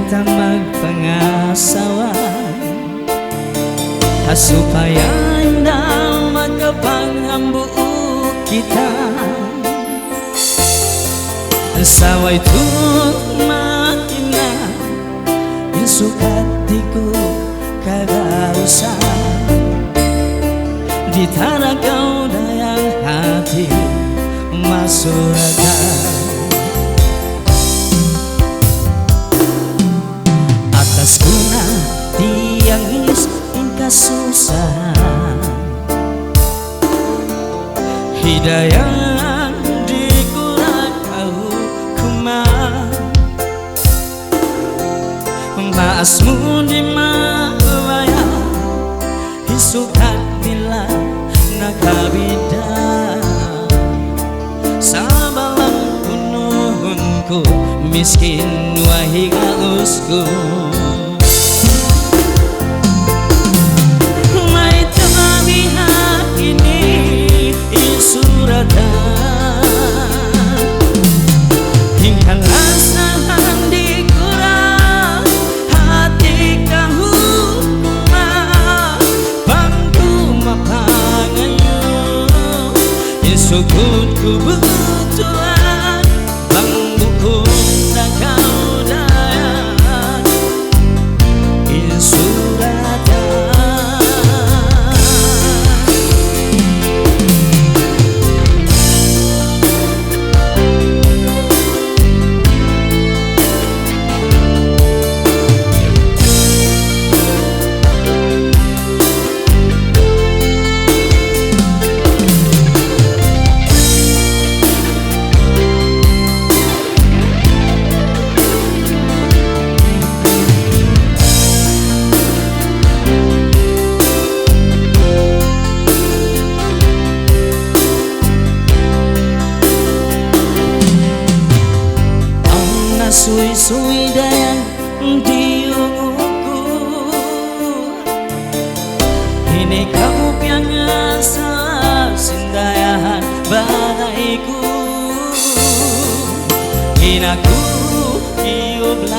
kita magpangasawan supaya indah magkapangambuo kita saway tumakina insukat di ko kagausan di tanah kau dayang hati masuratan atas guna tiang kasusahan hidayah di kurang kau kumang maasmu di mawaya isukat nila nakabida sa balang punuhunku miskin wahiga usku sukut kebutuhan bang buku tak kau dayan insuratan sui-sui dayang di unguku ini kamu piangasa sindayahan bagaiku inaku iublah